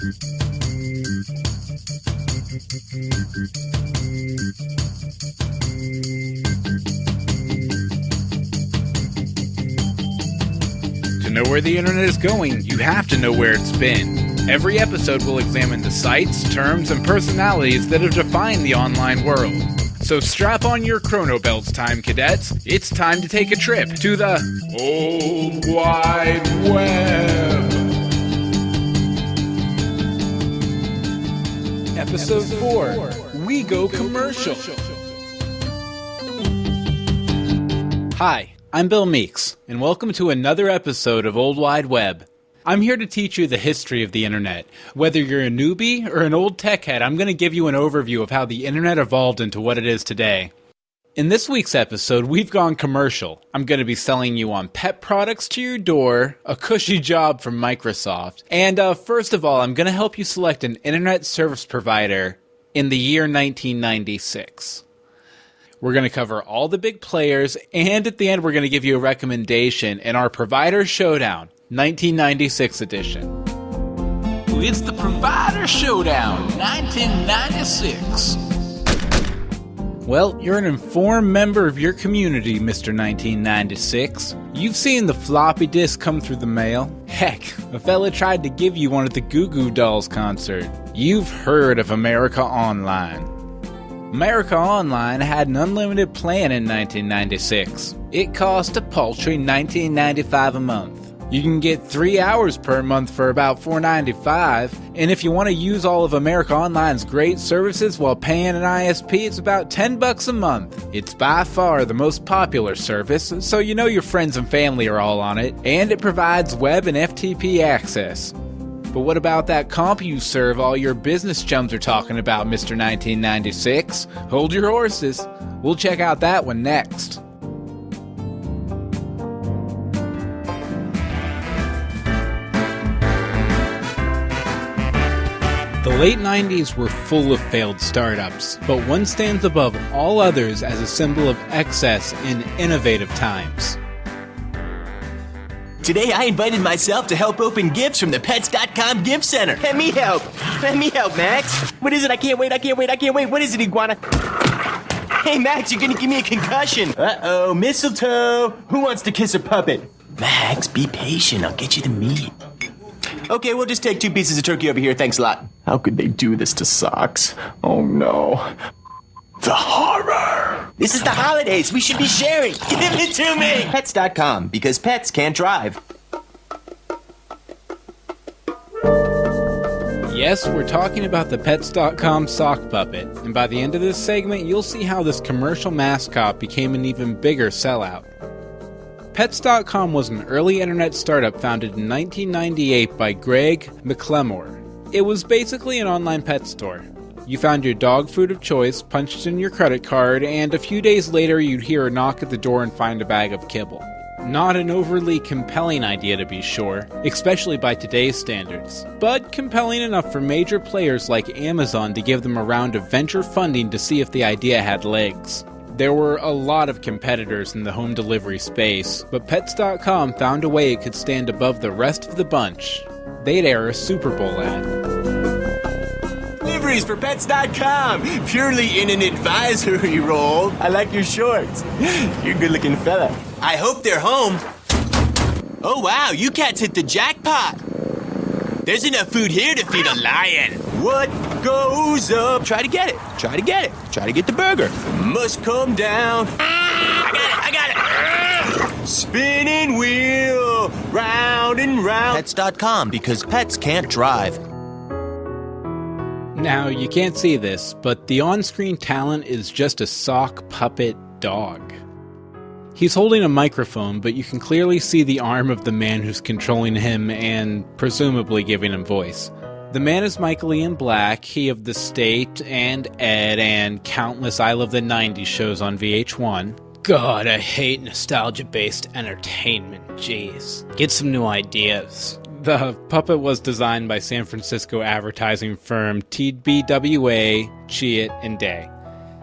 To know where the internet is going, you have to know where it's been. Every episode will examine the sites, terms, and personalities that have defined the online world. So strap on your chrono belts, time cadets. It's time to take a trip to the Old Wide Web. Episode 4, We Go Commercial. Hi, I'm Bill Meeks, and welcome to another episode of Old Wide Web. I'm here to teach you the history of the internet. Whether you're a newbie or an old tech head, I'm going to give you an overview of how the internet evolved into what it is today. In this week's episode, we've gone commercial. I'm going to be selling you on pet products to your door, a cushy job from Microsoft, and first of all, I'm going to help you select an internet service provider in the year 1996. We're going to cover all the big players, and at the end, we're going to give you a recommendation in our Provider Showdown 1996 edition. It's the Provider Showdown 1996. Well, you're an informed member of your community, Mr. 1996. You've seen the floppy disk come through the mail. Heck, a fella tried to give you one at the Goo Goo Dolls concert. You've heard of America Online. America Online had an unlimited plan in 1996. It cost a paltry $19.95 a month. You can get 3 hours per month for about $4.95, and if you want to use all of America Online's great services while paying an ISP, it's about $10 a month. It's by far the most popular service, so you know your friends and family are all on it, and it provides web and FTP access. But what about that CompuServe all your business chums are talking about, Mr. 1996? Hold your horses. We'll check out that one next. The late 90s were full of failed startups, but one stands above all others as a symbol of excess in innovative times. Today I invited myself to help open gifts from the Pets.com gift center. Let me help. Let me help, Max. What is it? I can't wait. What is it, Iguana? Hey, Max, you're gonna give me a concussion. Uh-oh, mistletoe. Who wants to kiss a puppet? Max, be patient. I'll get you the meat. Okay, we'll just take 2 pieces of turkey over here. Thanks a lot. How could they do this to socks? Oh, no. The horror. This is the holidays. We should be sharing. Give it to me. Pets.com, because pets can't drive. Yes, we're talking about the Pets.com sock puppet, and by the end of this segment, you'll see how this commercial mascot became an even bigger sellout. Pets.com was an early internet startup founded in 1998 by Greg McLemore. It was basically an online pet store. You found your dog food of choice, punched in your credit card, and a few days later you'd hear a knock at the door and find a bag of kibble. Not an overly compelling idea to be sure, especially by today's standards, but compelling enough for major players like Amazon to give them a round of venture funding to see if the idea had legs. There were a lot of competitors in the home delivery space, but Pets.com found a way it could stand above the rest of the bunch. They'd air a Super Bowl ad. Deliveries for Pets.com, purely in an advisory role. I like your shorts. You're a good-looking fella. I hope they're home. Oh, wow, you cats hit the jackpot. There's enough food here to feed a lion. What goes up? Try to get it. Try to get it. Try to get the burger. Must come down. I got it. Spinning wheel, round and round. Pets.com, because pets can't drive. Now, you can't see this, but the on-screen talent is just a sock puppet dog. He's holding a microphone, but you can clearly see the arm of the man who's controlling him and presumably giving him voice. The man is Michael Ian Black, he of The State and Ed and countless I Love the 90s shows on VH1. God, I hate nostalgia-based entertainment, jeez. Get some new ideas. The puppet was designed by San Francisco advertising firm TBWA, Cheat and Day.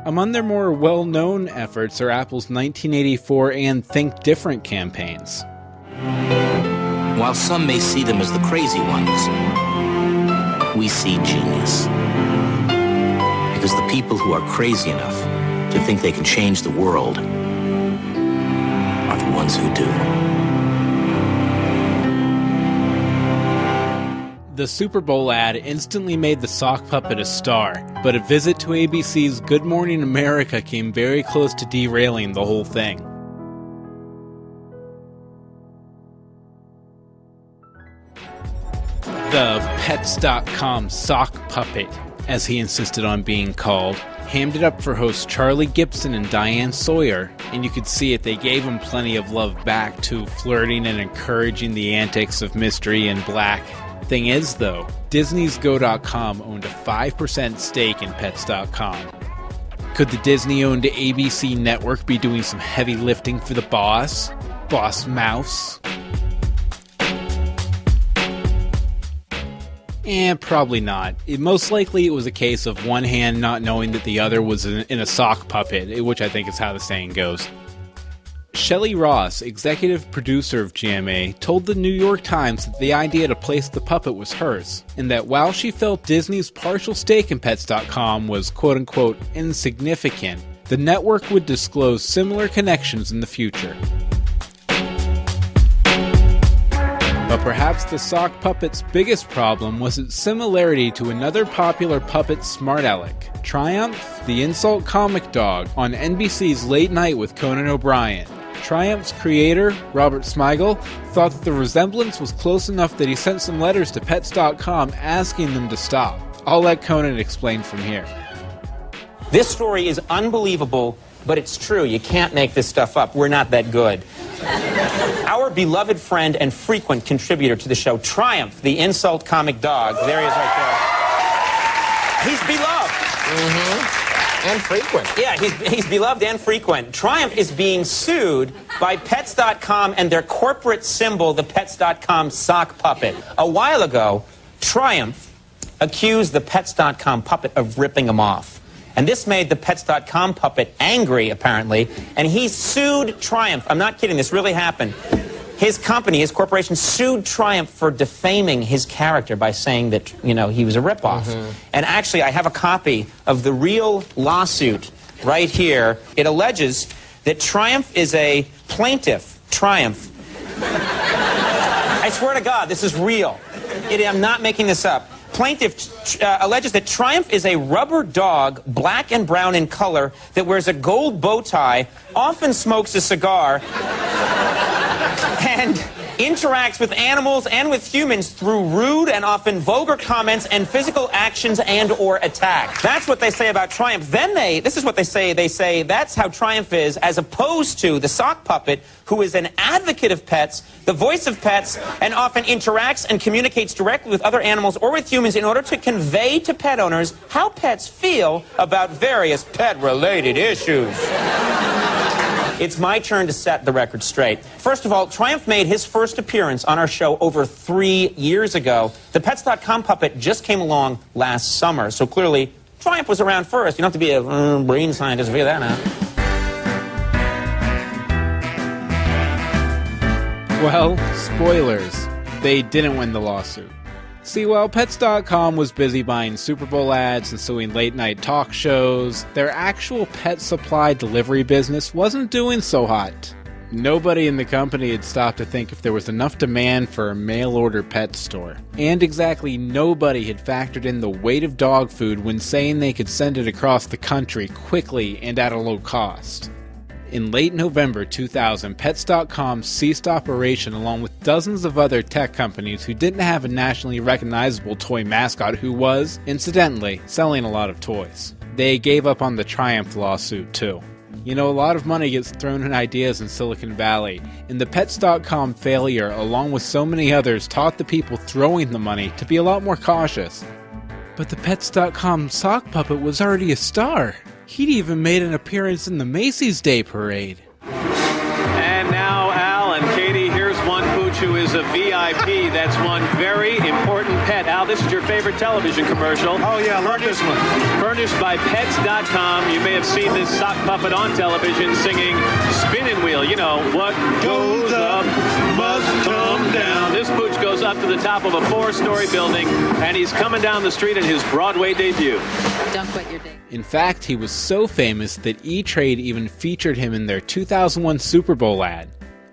Among their more well-known efforts are Apple's 1984 and Think Different campaigns. While some may see them as the crazy ones, we see genius. Because the people who are crazy enough to think they can change the world are the ones who do. The Super Bowl ad instantly made the sock puppet a star, but a visit to ABC's Good Morning America came very close to derailing the whole thing. The Pets.com sock puppet, as he insisted on being called, hammed it up for hosts Charlie Gibson and Diane Sawyer, and you could see it, they gave him plenty of love back too, flirting and encouraging the antics of Mystery and Black. Thing is, though, Disney's Go.com owned a 5% stake in Pets.com. Could the Disney-owned ABC network be doing some heavy lifting for the boss? Boss Mouse? Probably not. Most likely it was a case of one hand not knowing that the other was in a sock puppet, which I think is how the saying goes. Shelley Ross, executive producer of GMA, told the New York Times that the idea to place the puppet was hers, and that while she felt Disney's partial stake in Pets.com was quote-unquote insignificant, the network would disclose similar connections in the future. But perhaps the sock puppet's biggest problem was its similarity to another popular puppet smart aleck, Triumph, the insult comic dog, on NBC's Late Night with Conan O'Brien. Triumph's creator, Robert Smigel, thought that the resemblance was close enough that he sent some letters to Pets.com asking them to stop. I'll let Conan explain from here. This story is unbelievable, but it's true. You can't make this stuff up. We're not that good. Our beloved friend and frequent contributor to the show, Triumph, the insult comic dog. There he is right there. He's beloved. Mm-hmm. And frequent. Yeah, he's beloved and frequent. Triumph is being sued by Pets.com and their corporate symbol, the Pets.com sock puppet. A while ago, Triumph accused the Pets.com puppet of ripping him off. And this made the Pets.com puppet angry, apparently, and he sued Triumph. I'm not kidding, this really happened. His company, his corporation, sued Triumph for defaming his character by saying that, you know, he was a ripoff. Mm-hmm. And actually, I have a copy of the real lawsuit right here. It alleges that Triumph is a plaintiff. Triumph. I swear to God, this is real. I'm not making this up. Plaintiff alleges that Triumph is a rubber dog, black and brown in color, that wears a gold bow tie, often smokes a cigar, and interacts with animals and with humans through rude and often vulgar comments and physical actions and or attacks. That's what they say about Triumph. Then this is what they say that's how Triumph is, as opposed to the sock puppet, who is an advocate of pets, the voice of pets, and often interacts and communicates directly with other animals or with humans in order to convey to pet owners how pets feel about various pet-related issues. It's my turn to set the record straight. First of all, Triumph made his first appearance on our show over 3 years ago. The Pets.com puppet just came along last summer, so clearly Triumph was around first. You don't have to be a brain scientist to figure that out. Well, spoilers. They didn't win the lawsuit. See, while Pets.com was busy buying Super Bowl ads and suing late-night talk shows, their actual pet supply delivery business wasn't doing so hot. Nobody in the company had stopped to think if there was enough demand for a mail-order pet store. And exactly nobody had factored in the weight of dog food when saying they could send it across the country quickly and at a low cost. In late November 2000, Pets.com ceased operation along with dozens of other tech companies who didn't have a nationally recognizable toy mascot who was, incidentally, selling a lot of toys. They gave up on the Triumph lawsuit, too. You know, a lot of money gets thrown at ideas in Silicon Valley, and the Pets.com failure, along with so many others, taught the people throwing the money to be a lot more cautious. But the Pets.com sock puppet was already a star. He'd even made an appearance in the Macy's Day Parade. And now, Al and Katie, here's one pooch who is a VIP. That's one very important pet. Al, this is your favorite television commercial. Oh, yeah, I love this one. Furnished by Pets.com. You may have seen this sock puppet on television singing Spinning Wheel. You know, what goes up must come down. This pooch goes up to the top of a 4-story building, and he's coming down the street in his Broadway debut. Don't quit your day. In fact, he was so famous that E-Trade even featured him in their 2001 Super Bowl ad.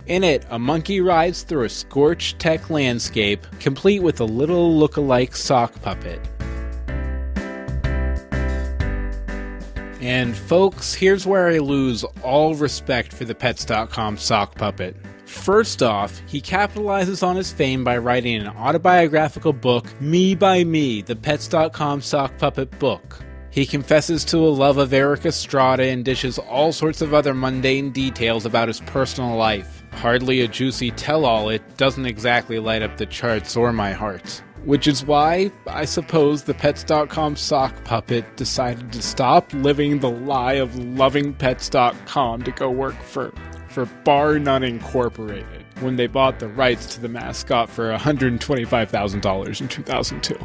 In it, a monkey rides through a scorched tech landscape, complete with a little look-alike sock puppet. And folks, here's where I lose all respect for the Pets.com sock puppet. First off, he capitalizes on his fame by writing an autobiographical book, Me by Me, the Pets.com sock puppet book. He confesses to a love of Eric Estrada and dishes all sorts of other mundane details about his personal life. Hardly a juicy tell-all, it doesn't exactly light up the charts or my heart. Which is why, I suppose, the Pets.com sock puppet decided to stop living the lie of loving Pets.com to go work for Bar None Incorporated when they bought the rights to the mascot for $125,000 in 2002.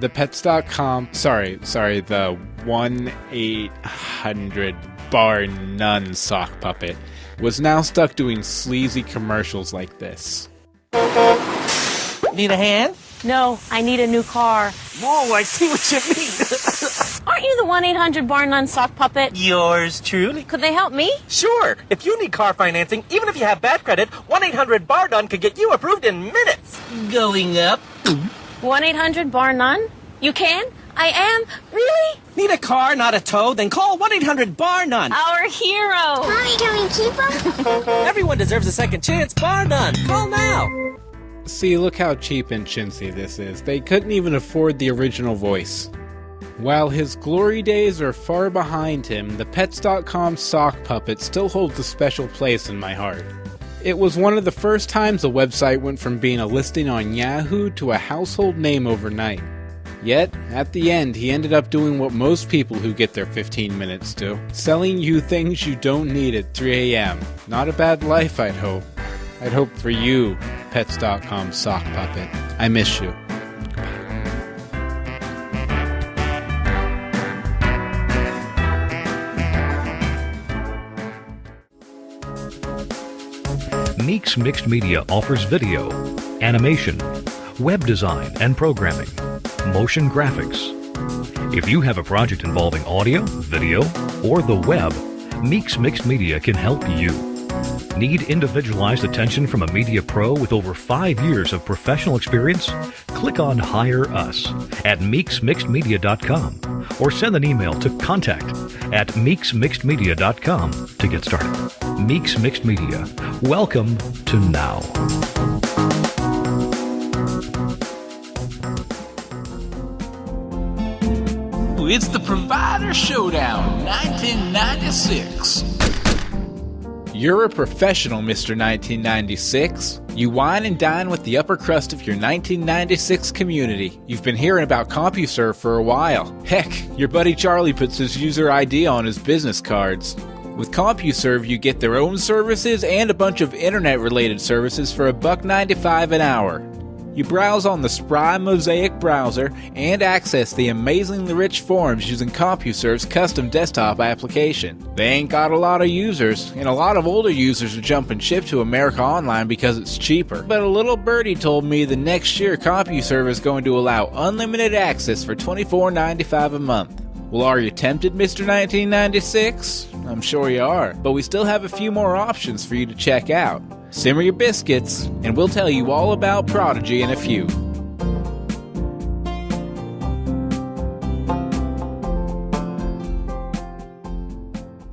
The Pets.com, the 1-800 Bar None sock puppet was now stuck doing sleazy commercials like this. Need a hand? No, I need a new car. Whoa, I see what you mean. Aren't you the 1-800 Bar None sock puppet? Yours truly. Could they help me? Sure. If you need car financing, even if you have bad credit, 1-800-BAR-NONE could get you approved in minutes. Going up. 1-800 Bar None? You can? I am? Really? Need a car, not a tow? Then call 1-800-BAR-NONE. Our hero. Mommy, can we keep him? Everyone deserves a second chance. Bar none. Call now. See, look how cheap and chintzy this is. They couldn't even afford the original voice. While his glory days are far behind him, the Pets.com sock puppet still holds a special place in my heart. It was one of the first times the website went from being a listing on Yahoo to a household name overnight. Yet, at the end, he ended up doing what most people who get their 15 minutes do. Selling you things you don't need at 3 a.m. Not a bad life, I'd hope. I'd hope for you, Pets.com sock puppet. I miss you. Meeks Mixed Media offers video, animation, web design and programming, motion graphics. If you have a project involving audio, video, or the web, Meeks Mixed Media can help you. Need individualized attention from a media pro with over 5 years of professional experience? Click on Hire Us at meeksmixedmedia.com or send an email to contact@meeksmixedmedia.com to get started. Meeks Mixed Media. Welcome to now. It's the Provider Showdown 1996. You're a professional, Mr. 1996. You wine and dine with the upper crust of your 1996 community. You've been hearing about CompuServe for a while. Heck, your buddy Charlie puts his user ID on his business cards. With CompuServe, you get their own services and a bunch of internet-related services for $1.95 an hour. You browse on the spry Mosaic browser and access the amazingly rich forms using CompuServe's custom desktop application. They ain't got a lot of users, and a lot of older users are jumping ship to America Online because it's cheaper. But a little birdie told me the next year CompuServe is going to allow unlimited access for $24.95 a month. Well, are you tempted, Mr. 1996? I'm sure you are, but we still have a few more options for you to check out. Simmer your biscuits, and we'll tell you all about Prodigy in a few.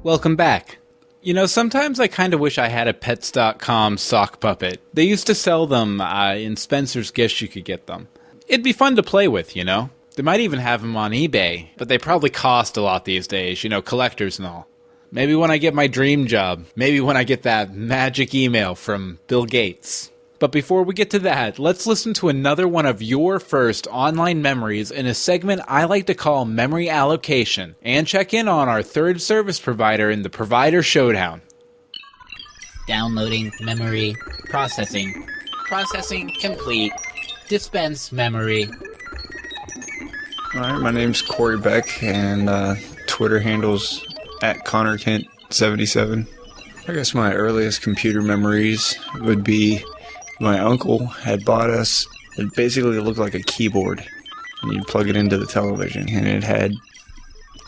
Welcome back. You know, sometimes I kind of wish I had a Pets.com sock puppet. They used to sell them in Spencer's Gifts. You could get them. It'd be fun to play with, you know? They might even have them on eBay, but they probably cost a lot these days, you know, collectors and all. Maybe when I get my dream job. Maybe when I get that magic email from Bill Gates. But before we get to that, let's listen to another one of your first online memories in a segment I like to call Memory Allocation, and check in on our third service provider in the Provider Showdown. Downloading memory. Processing. Processing complete. Dispense memory. Alright, my name's Corey Beck, and Twitter handle's @ConnorKent77. I guess my earliest computer memories would be my uncle had bought us It basically looked like a keyboard. And you'd plug it into the television, and it had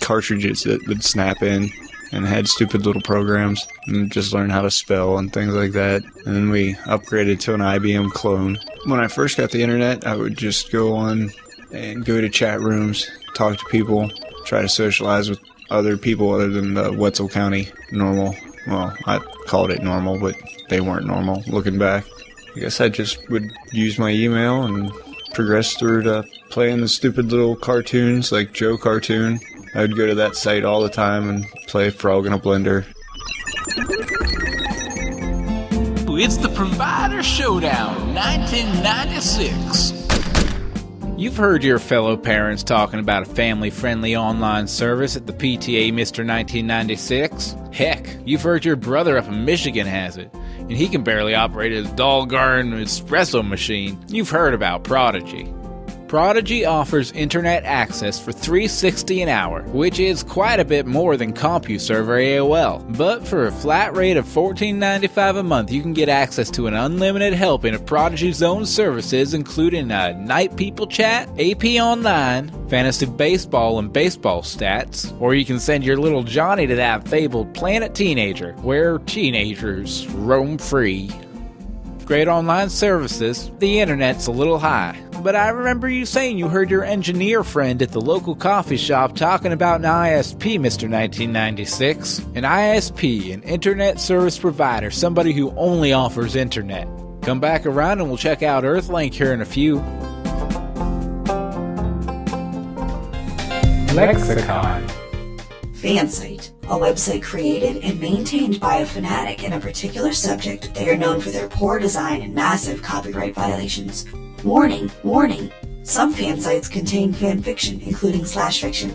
cartridges that would snap in, and had stupid little programs, and just learn how to spell and things like that. And then we upgraded to an IBM clone. When I first got the internet, I would just go on and go to chat rooms, talk to people, try to socialize with other people other than the Wetzel County normal. Well, I called it normal, but they weren't normal looking back. I guess I just would use my email and progress through to playing the stupid little cartoons like Joe Cartoon. I would go to that site all the time and play Frog in a Blender. It's the Provider Showdown 1996. You've heard your fellow parents talking about a family-friendly online service at the PTA Mr. 1996. Heck, you've heard your brother up in Michigan has it, and he can barely operate his doggone espresso machine. You've heard about Prodigy. Prodigy offers internet access for $3.60 an hour, which is quite a bit more than CompuServe or AOL. But for a flat rate of $14.95 a month, you can get access to an unlimited helping of Prodigy's own services, including Night People Chat, AP Online, Fantasy Baseball and Baseball Stats, or you can send your little Johnny to that fabled Planet Teenager, where teenagers roam free. Great online services, the internet's a little high. But I remember you saying you heard your engineer friend at the local coffee shop talking about an ISP, Mr. 1996. An ISP, an internet service provider, somebody who only offers internet. Come back around and we'll check out Earthlink here in a few. Lexicon. Fansite, a website created and maintained by a fanatic in a particular subject. They are known for their poor design and massive copyright violations. Warning, warning. Some fan sites contain fan fiction, including slash fiction.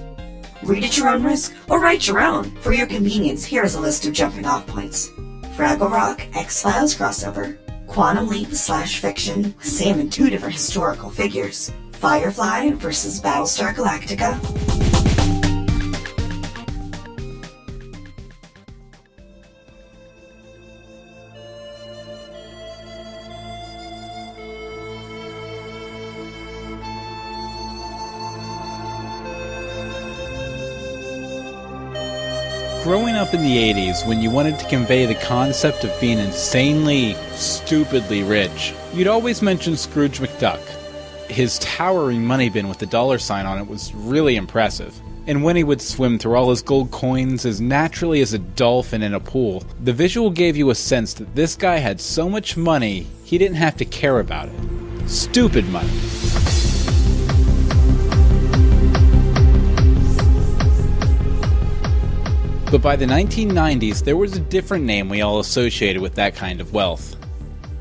Read at your own risk, or write your own. For your convenience, here is a list of jumping off points. Fraggle Rock, X-Files crossover. Quantum Leap slash fiction, with Sam and two different historical figures. Firefly versus Battlestar Galactica. Growing up in the 80s, when you wanted to convey the concept of being insanely, stupidly rich, you'd always mention Scrooge McDuck. His towering money bin with the $sign on it was really impressive. And when he would swim through all his gold coins as naturally as a dolphin in a pool, the visual gave you a sense that this guy had so much money, he didn't have to care about it. Stupid money. But by the 1990s, there was a different name we all associated with that kind of wealth.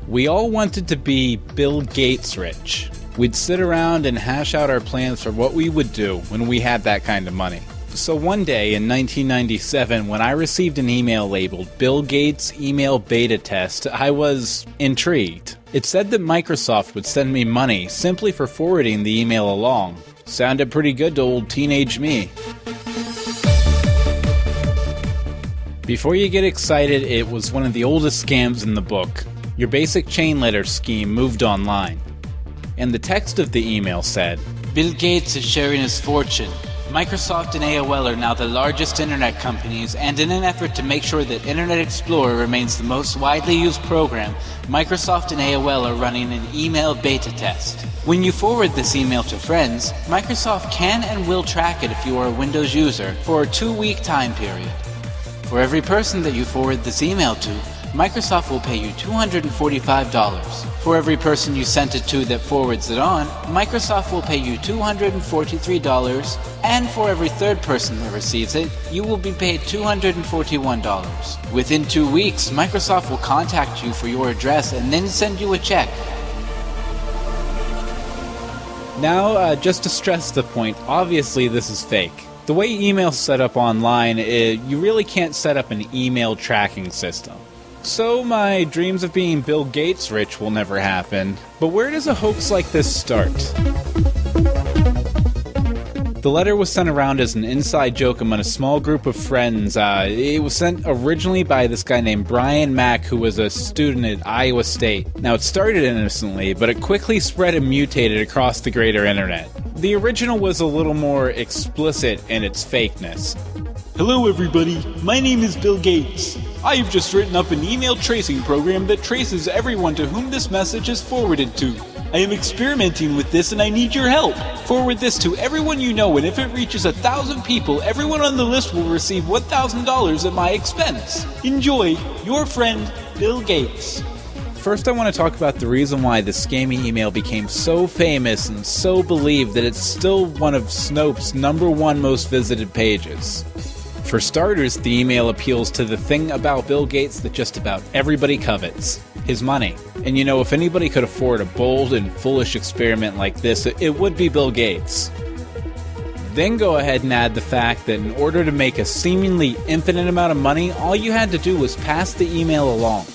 We all wanted to be Bill Gates rich. We'd sit around and hash out our plans for what we would do when we had that kind of money. So one day in 1997, when I received an email labeled Bill Gates Email Beta Test, I was intrigued. It said that Microsoft would send me money simply for forwarding the email along. Sounded pretty good to old teenage me. Before you get excited, it was one of the oldest scams in the book. Your basic chain letter scheme moved online. And the text of the email said, Bill Gates is sharing his fortune. Microsoft and AOL are now the largest internet companies, and in an effort to make sure that Internet Explorer remains the most widely used program, Microsoft and AOL are running an email beta test. When you forward this email to friends, Microsoft can and will track it if you are a Windows user for a 2-week time period. For every person that you forward this email to, Microsoft will pay you $245. For every person you sent it to that forwards it on, Microsoft will pay you $243, and for every third person that receives it, you will be paid $241. Within 2 weeks, Microsoft will contact you for your address and then send you a check. Now, just to stress the point, obviously this is fake. The way email's set up online, you really can't set up an email tracking system. So my dreams of being Bill Gates rich will never happen. But where does a hoax like this start? The letter was sent around as an inside joke among a small group of friends. It was sent originally by this guy named Brian Mack, who was a student at Iowa State. Now, it started innocently, but it quickly spread and mutated across the greater internet. The original was a little more explicit in its fakeness. Hello everybody, my name is Bill Gates. I have just written up an email tracing program that traces everyone to whom this message is forwarded to. I am experimenting with this and I need your help. Forward this to everyone you know, and if it reaches 1,000 people, everyone on the list will receive $1,000 at my expense. Enjoy, your friend, Bill Gates. First, I want to talk about the reason why the scammy email became so famous and so believed that it's still one of Snopes' #1 most visited pages. For starters, the email appeals to the thing about Bill Gates that just about everybody covets: his money. And you know, if anybody could afford a bold and foolish experiment like this, it would be Bill Gates. Then go ahead and add the fact that in order to make a seemingly infinite amount of money, all you had to do was pass the email along.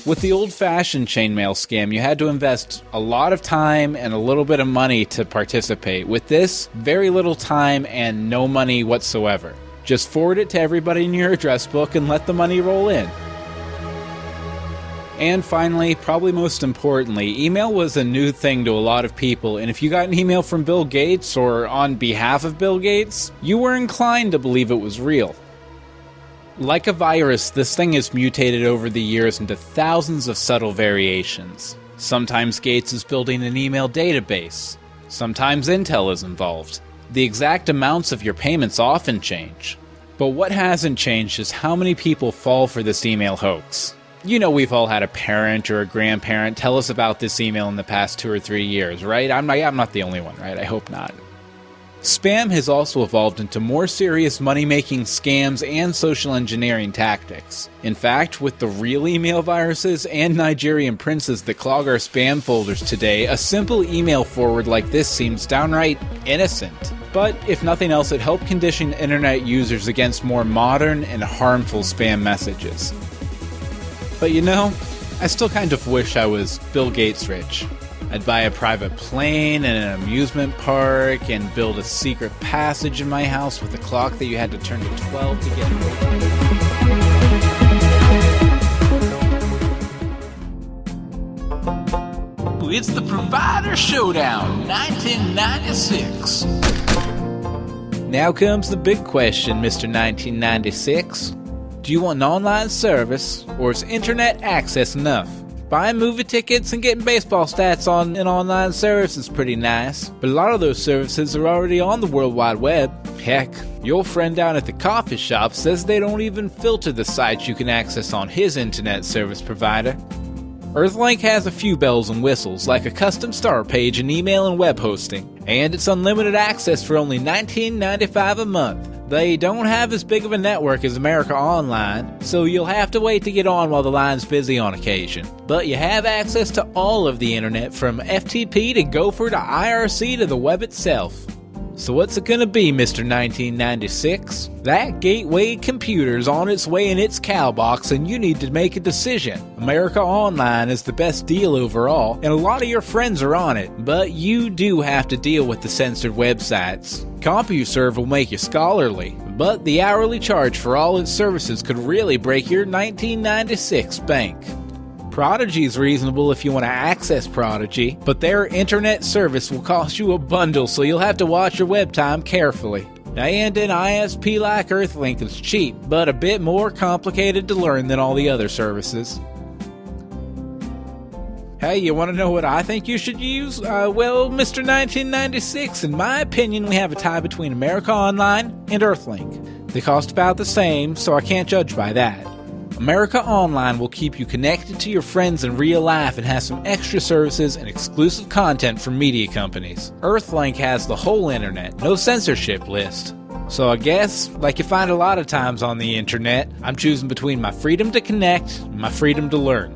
With the old-fashioned chainmail scam, you had to invest a lot of time and a little bit of money to participate. With this, very little time and no money whatsoever. Just forward it to everybody in your address book and let the money roll in. And finally, probably most importantly, email was a new thing to a lot of people, and if you got an email from Bill Gates or on behalf of Bill Gates, you were inclined to believe it was real. Like a virus, this thing has mutated over the years into thousands of subtle variations. Sometimes Gates is building an email database. Sometimes Intel is involved. The exact amounts of your payments often change. But what hasn't changed is how many people fall for this email hoax. You know, we've all had a parent or a grandparent tell us about this email in the past 2 or 3 years, right? I'm not the only one, right? I hope not. Spam has also evolved into more serious money-making scams and social engineering tactics. In fact, with the real email viruses and Nigerian princes that clog our spam folders today, a simple email forward like this seems downright innocent. But if nothing else, it helped condition internet users against more modern and harmful spam messages. But you know, I still kind of wish I was Bill Gates rich. I'd buy a private plane and an amusement park and build a secret passage in my house with a clock that you had to turn to 12 to get It's the Provider Showdown 1996. Now comes the big question, Mr. 1996. Do you want an online service, or is internet access enough? Buying movie tickets and getting baseball stats on an online service is pretty nice, but a lot of those services are already on the World Wide Web. Heck, your friend down at the coffee shop says they don't even filter the sites you can access on his internet service provider. Earthlink has a few bells and whistles, like a custom start page and email and web hosting, and it's unlimited access for only $19.95 a month. They don't have as big of a network as America Online, so you'll have to wait to get on while the line's busy on occasion. But you have access to all of the internet, from FTP to Gopher to IRC to the web itself. So what's it gonna be, Mr. 1996? That gateway computer's on its way in its cow box, and you need to make a decision. America Online is the best deal overall, and a lot of your friends are on it, but you do have to deal with the censored websites. CompuServe will make you scholarly, but the hourly charge for all its services could really break your 1996 bank. Prodigy's reasonable if you want to access Prodigy, but their internet service will cost you a bundle, so you'll have to watch your web time carefully. And an ISP like Earthlink is cheap, but a bit more complicated to learn than all the other services. Hey, you want to know what I think you should use? Well, Mr. 1996, in my opinion, we have a tie between America Online and Earthlink. They cost about the same, so I can't judge by that. America Online will keep you connected to your friends in real life and has some extra services and exclusive content from media companies. Earthlink has the whole internet, no censorship list. So I guess, like you find a lot of times on the internet, I'm choosing between my freedom to connect and my freedom to learn.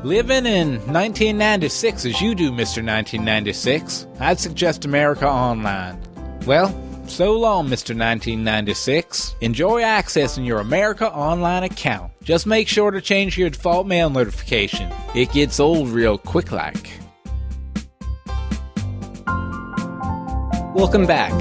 Living in 1996 as you do, Mr. 1996, I'd suggest America Online. Well, so long, Mr. 1996. Enjoy accessing your America Online account. Just make sure to change your default mail notification. It gets old real quick like. Welcome back.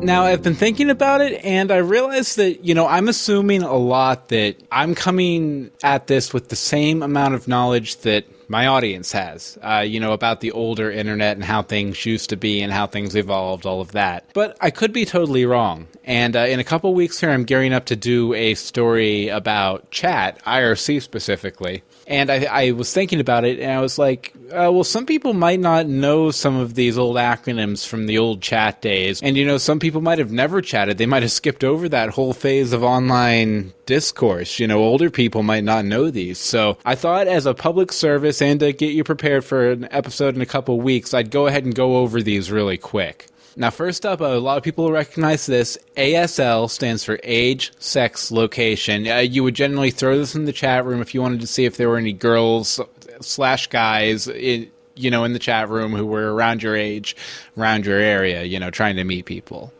Now, I've been thinking about it, and I realized that, I'm assuming a lot that I'm coming at this with the same amount of knowledge that my audience has, about the older internet and how things used to be and how things evolved, all of that. But I could be totally wrong. And in a couple weeks here, I'm gearing up to do a story about chat, IRC specifically. And I was thinking about it, and I was like, well, some people might not know some of these old acronyms from the old chat days. And, some people might have never chatted. They might have skipped over that whole phase of online discourse. Older people might not know these. So I thought as a public service and to get you prepared for an episode in a couple weeks, I'd go ahead and go over these really quick. Now, first up, a lot of people will recognize this. ASL stands for age, sex, location. You would generally throw this in the chat room if you wanted to see if there were any girls/guys in the chat room who were around your age, around your area, trying to meet people.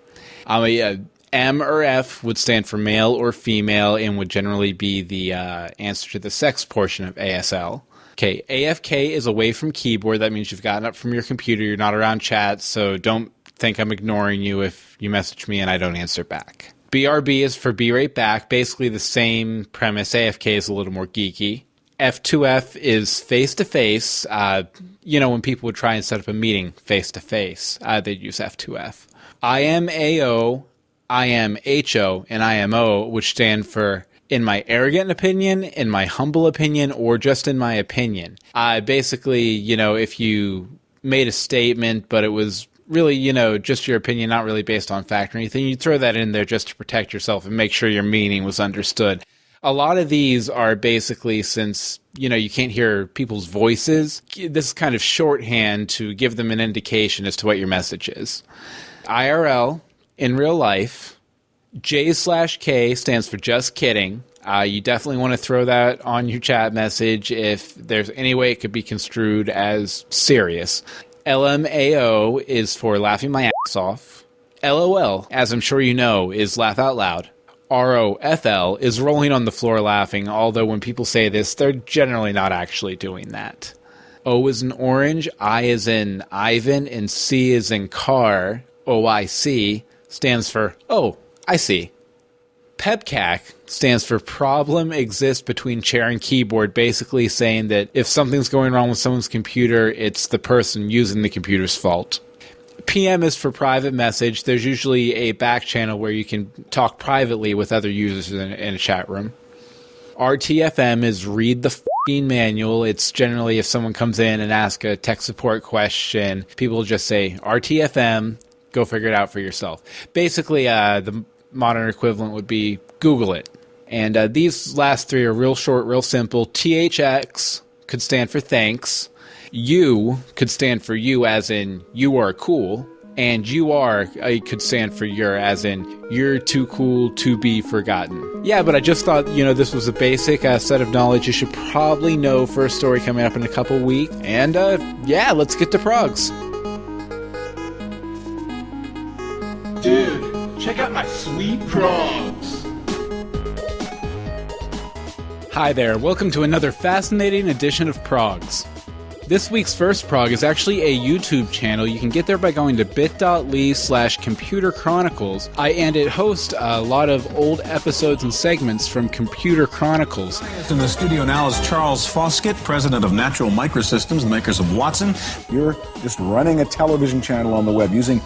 M or F would stand for male or female and would generally be the answer to the sex portion of ASL. Okay, AFK is away from keyboard. That means you've gotten up from your computer. You're not around chat, so don't think I'm ignoring you if you message me and I don't answer back. BRB is for be right back. Basically the same premise. AFK is a little more geeky. F2F is face-to-face. When people would try and set up a meeting face-to-face, they'd use F2F. IMAO, IMHO, and IMO, which stand for in my arrogant opinion, in my humble opinion, or just in my opinion. Basically, if you made a statement, but it was really, just your opinion, not really based on fact or anything, you throw that in there just to protect yourself and make sure your meaning was understood. A lot of these are basically, since, you can't hear people's voices, this is kind of shorthand to give them an indication as to what your message is. IRL, in real life. J/K stands for just kidding. You definitely want to throw that on your chat message if there's any way it could be construed as serious. LMAO is for laughing my ass off. LOL, as I'm sure you know, is laugh out loud. ROFL is rolling on the floor laughing, although when people say this, they're generally not actually doing that. O is in orange, I is in Ivan, and C is in car. OIC stands for, oh, I see. PEBCAC stands for problem exists between chair and keyboard, basically saying that if something's going wrong with someone's computer, it's the person using the computer's fault. PM is for private message. There's usually a back channel where you can talk privately with other users in a chat room. RTFM is read the f***ing manual. It's generally if someone comes in and asks a tech support question, people just say, RTFM, go figure it out for yourself. Basically, the modern equivalent would be Google it. And these last three are real short, real simple. THX could stand for thanks. U could stand for you, as in you are cool. And UR could stand for you're, as in you're too cool to be forgotten. Yeah, but I just thought, this was a basic set of knowledge you should probably know for a story coming up in a couple weeks. And yeah, let's get to progs. Dude, check out my sweet progs. Hi there, welcome to another fascinating edition of Progs. This week's first prog is actually a YouTube channel. You can get there by going to bit.ly/Computer Chronicles. And it hosts a lot of old episodes and segments from Computer Chronicles. In the studio now is Charles Foskett, president of Natural Microsystems, the makers of Watson. You're just running a television channel on the web using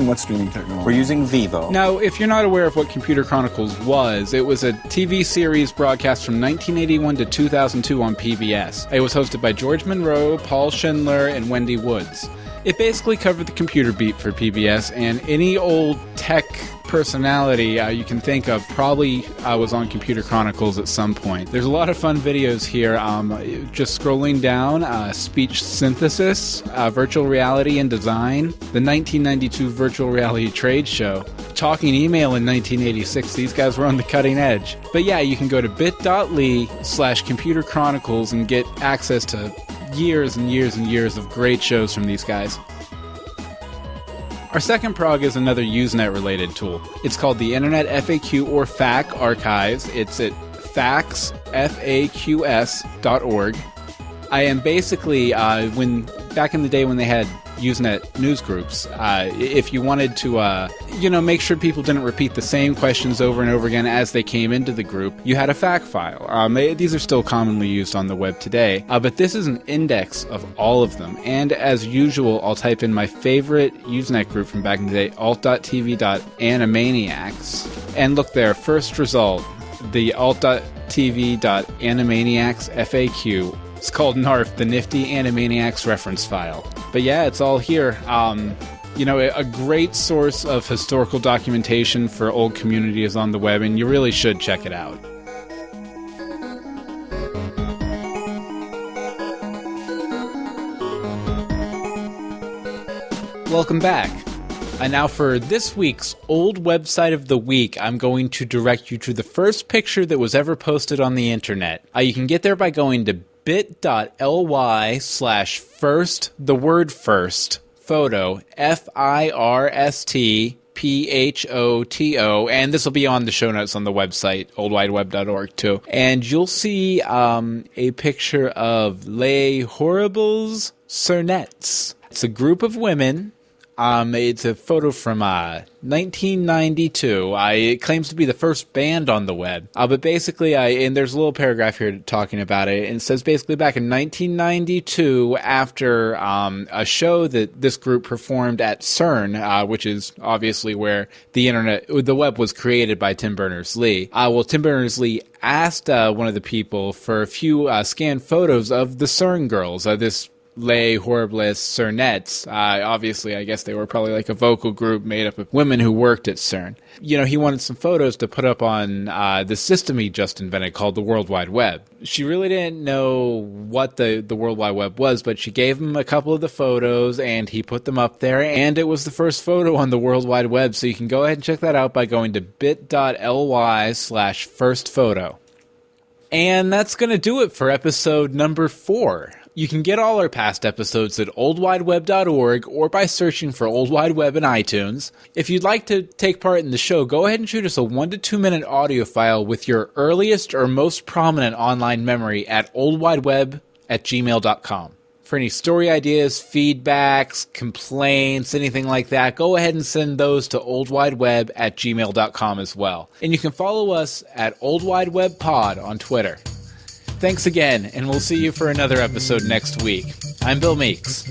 what streaming technology? We're using Vivo. Now, if you're not aware of what Computer Chronicles was, it was a TV series broadcast from 1981 to 2002 on PBS. It was hosted by George Monroe, Paul Schindler, and Wendy Woods. It basically covered the computer beat for PBS, and any old tech personality you can think of probably was on Computer Chronicles at some point. There's a lot of fun videos here. Just scrolling down, speech synthesis, virtual reality and design, the 1992 virtual reality trade show, talking email in 1986. These guys were on the cutting edge. But yeah, you can go to bit.ly/Computer Chronicles and get access to years and years and years of great shows from these guys. Our second prog is another Usenet-related tool. It's called the Internet FAQ or FAQ Archives. It's at factsfaqs.org. I am basically, when back in the day when they had Usenet news groups, if you wanted to, make sure people didn't repeat the same questions over and over again as they came into the group, you had a fact file. These are still commonly used on the web today, but this is an index of all of them. And as usual, I'll type in my favorite Usenet group from back in the day, alt.tv.animaniacs, and look there, first result, the alt.tv.animaniacs FAQ. It's called NARF, the Nifty Animaniacs Reference File. But yeah, it's all here. A great source of historical documentation for old communities on the web, and you really should check it out. Welcome back. And now for this week's Old Website of the Week, I'm going to direct you to the first picture that was ever posted on the internet. You can get there by going to bit.ly/first, the word first, photo, FIRSTPHOTO, and this will be on the show notes on the website, oldwideweb.org too. And you'll see a picture of Les Horribles Cernettes. It's a group of women. It's a photo from 1992. It claims to be the first band on the web. But basically, and there's a little paragraph here talking about it, and it says basically back in 1992, after a show that this group performed at CERN, which is obviously where the web was created by Tim Berners-Lee. Tim Berners-Lee asked one of the people for a few scanned photos of the CERN girls, this Les Horribles Cernettes. Obviously, I guess they were probably like a vocal group made up of women who worked at CERN. He wanted some photos to put up on the system he just invented called the World Wide Web. She really didn't know what the World Wide Web was, but she gave him a couple of the photos, and he put them up there, and it was the first photo on the World Wide Web, so you can go ahead and check that out by going to bit.ly/firstphoto. And that's going to do it for episode number 4. You can get all our past episodes at oldwideweb.org or by searching for Old Wide Web in iTunes. If you'd like to take part in the show, go ahead and shoot us a 1 to 2 minute audio file with your earliest or most prominent online memory at oldwideweb@gmail.com. For any story ideas, feedbacks, complaints, anything like that, go ahead and send those to oldwideweb@gmail.com as well. And you can follow us at oldwidewebpod on Twitter. Thanks again, and we'll see you for another episode next week. I'm Bill Meeks.